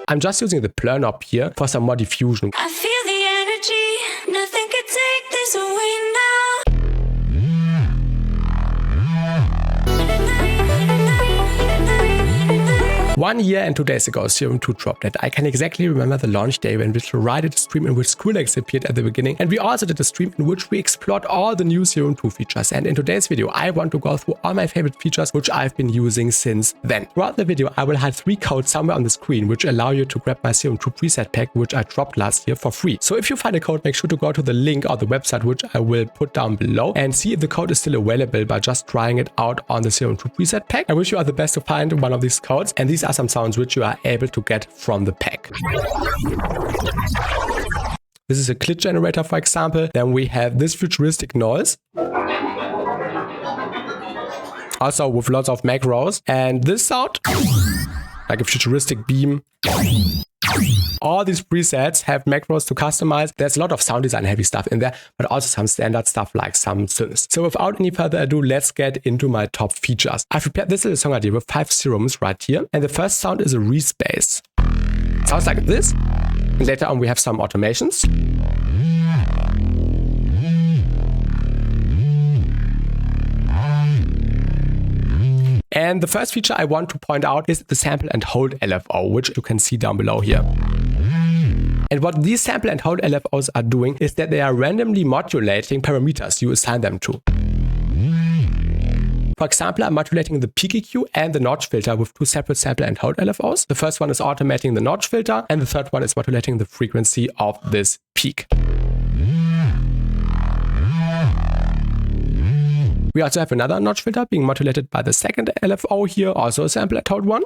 I'm just using the blur knob here for some more diffusion. I feel the energy, nothing could take this away now. 1 year and 2 days ago, Serum 2 dropped it. I can exactly remember the launch day when we did a stream in which Skrillex appeared at the beginning, and we also did a stream in which we explored all the new Serum 2 features. And in today's video, I want to go through all my favorite features which I've been using since then. Throughout the video, I will hide 3 codes somewhere on the screen which allow you to grab my Serum 2 preset pack which I dropped last year for free. So if you find a code, make sure to go to the link or the website which I will put down below and see if the code is still available by just trying it out on the Serum 2 preset pack. I wish you all the best to find one of these codes, and these are some sounds which you are able to get from the pack. This is a glitch generator, for example. Then we have this futuristic noise, also with lots of macros, and this sound, like a futuristic beam. All these presets have macros to customize. There's a lot of sound design heavy stuff in there, but also some standard stuff like some synths. So without any further ado, let's get into my top features. I've prepared this little song idea with 5 serums right here. And the first sound is a reese bass. Sounds like this. And later on we have some automations. And the first feature I want to point out is the sample and hold LFO, which you can see down below here. And what these sample and hold LFOs are doing is that they are randomly modulating parameters you assign them to. For example, I'm modulating the peak EQ and the notch filter with 2 separate sample and hold LFOs. The first one is automating the notch filter, and the third one is modulating the frequency of this peak. We also have another notch filter being modulated by the second LFO here, also a sample and hold one.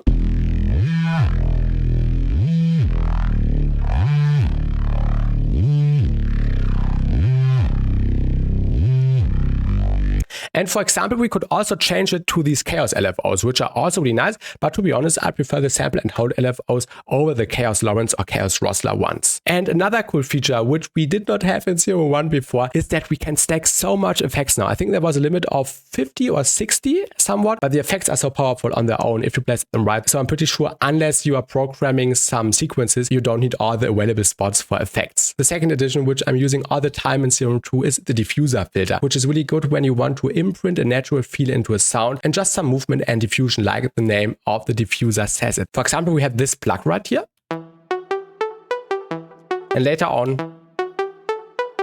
And for example, we could also change it to these chaos LFOs, which are also really nice. But to be honest, I prefer the sample and hold LFOs over the chaos Lawrence or chaos Rossler ones. And another cool feature, which we did not have in Serum 1 before, is that we can stack so much effects now. I think there was a limit of 50 or 60 somewhat, but the effects are so powerful on their own if you place them right. So I'm pretty sure unless you are programming some sequences, you don't need all the available spots for effects. The second addition, which I'm using all the time in Serum 2, is the diffuser filter, which is really good when you want to imprint a natural feel into a sound and just some movement and diffusion, like the name of the diffuser says it. For example, we have this plug right here. And later on,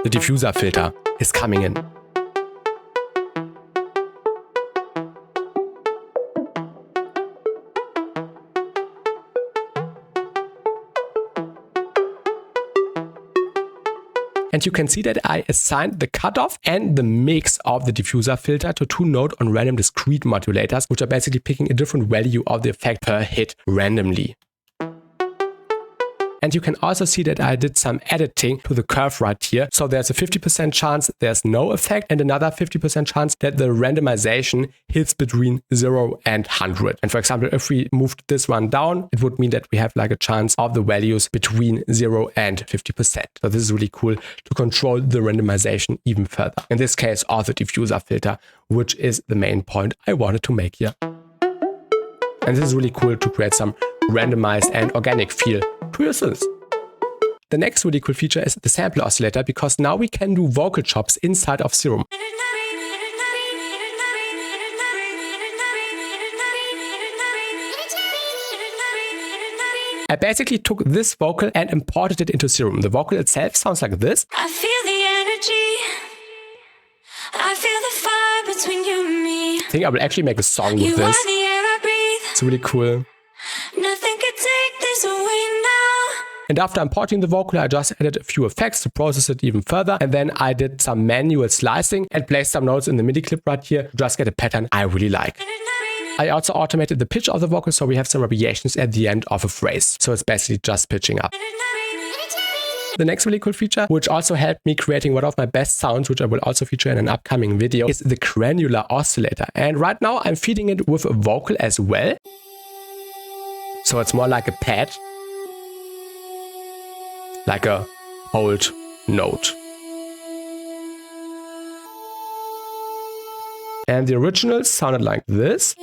the diffuser filter is coming in. And you can see that I assigned the cutoff and the mix of the diffuser filter to 2 node on random discrete modulators, which are basically picking a different value of the effect per hit randomly. And you can also see that I did some editing to the curve right here. So there's a 50% chance there's no effect and another 50% chance that the randomization hits between 0 and 100. And for example, if we moved this one down, it would mean that we have like a chance of the values between 0 and 50%. So this is really cool to control the randomization even further. In this case, also diffuser filter, which is the main point I wanted to make here. And this is really cool to create some randomized and organic feel to your synths. The next really cool feature is the sample oscillator, because now we can do vocal chops inside of Serum. I basically took this vocal and imported it into Serum. The vocal itself sounds like this. I feel the energy. I feel the fire between you and me. I think I will actually make a song with this. Are the air I breathe. It's really cool. Nothing could take this away now. And after importing the vocal, I just added a few effects to process it even further. And then I did some manual slicing and placed some notes in the MIDI clip right here to just get a pattern I really like. I also automated the pitch of the vocal, so we have some variations at the end of a phrase. So it's basically just pitching up. The next really cool feature, which also helped me creating one of my best sounds, which I will also feature in an upcoming video, is the Granular Oscillator. And right now I'm feeding it with a vocal as well. So it's more like a pad, like a old note. And the original sounded like this.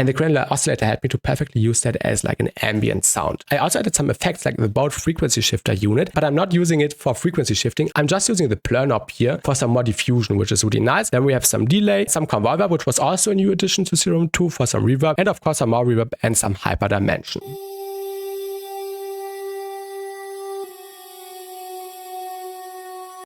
And the Granular Oscillator helped me to perfectly use that as like an ambient sound. I also added some effects like the Boat frequency shifter unit, but I'm not using it for frequency shifting. I'm just using the blur knob here for some more diffusion, which is really nice. Then we have some delay, some convolver, which was also a new addition to Serum 2 for some reverb, and of course some more reverb and some hyper dimension.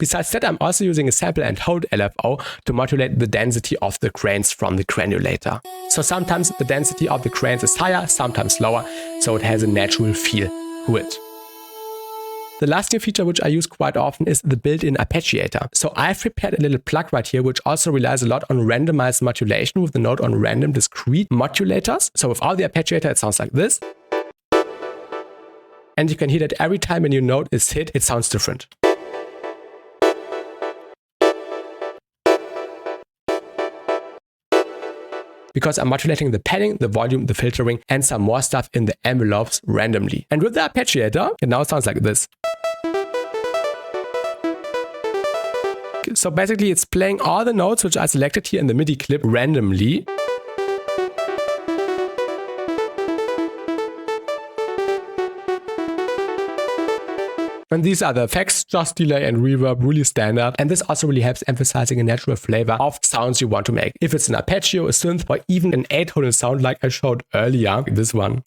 Besides that, I'm also using a sample and hold LFO to modulate the density of the grains from the granulator. So sometimes the density of the grains is higher, sometimes lower, so it has a natural feel to it. The last new feature which I use quite often is the built-in Arpeggiator. So I've prepared a little plug right here which also relies a lot on randomized modulation with the note on random discrete modulators. So without the Arpeggiator it sounds like this. And you can hear that every time a new note is hit, it sounds different. Because I'm modulating the padding, the volume, the filtering, and some more stuff in the envelopes randomly. And with the Arpeggiator, it now sounds like this. So basically it's playing all the notes which I selected here in the MIDI clip randomly. And these are the effects, just delay and reverb, really standard. And this also really helps emphasizing a natural flavor of sounds you want to make. If it's an arpeggio, a synth, or even an 8-tonal sound like I showed earlier, this one.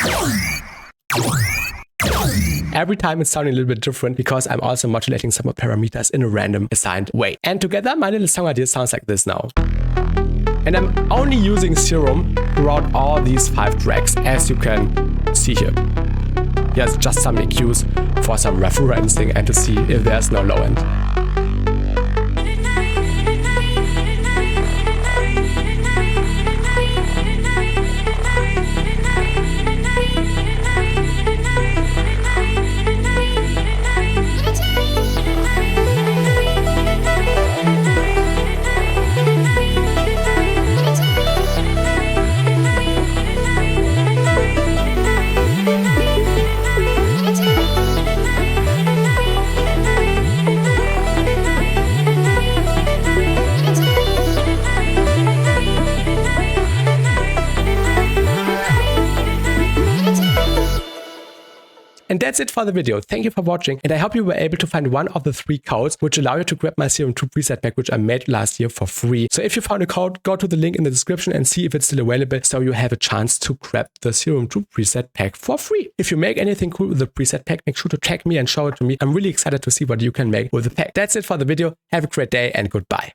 Every time it's sounding a little bit different because I'm also modulating some parameters in a random assigned way. And together my little song idea sounds like this now. And I'm only using Serum throughout all these 5 tracks, as you can see here. Here's just some EQs for some referencing and to see if there's no low end. And that's it for the video. Thank you for watching, and I hope you were able to find one of the 3 codes which allow you to grab my Serum 2 preset pack which I made last year for free. So if you found a code, go to the link in the description and see if it's still available so you have a chance to grab the Serum 2 preset pack for free. If you make anything cool with the preset pack, make sure to tag me and show it to me. I'm really excited to see what you can make with the pack. That's it for the video. Have a great day and goodbye.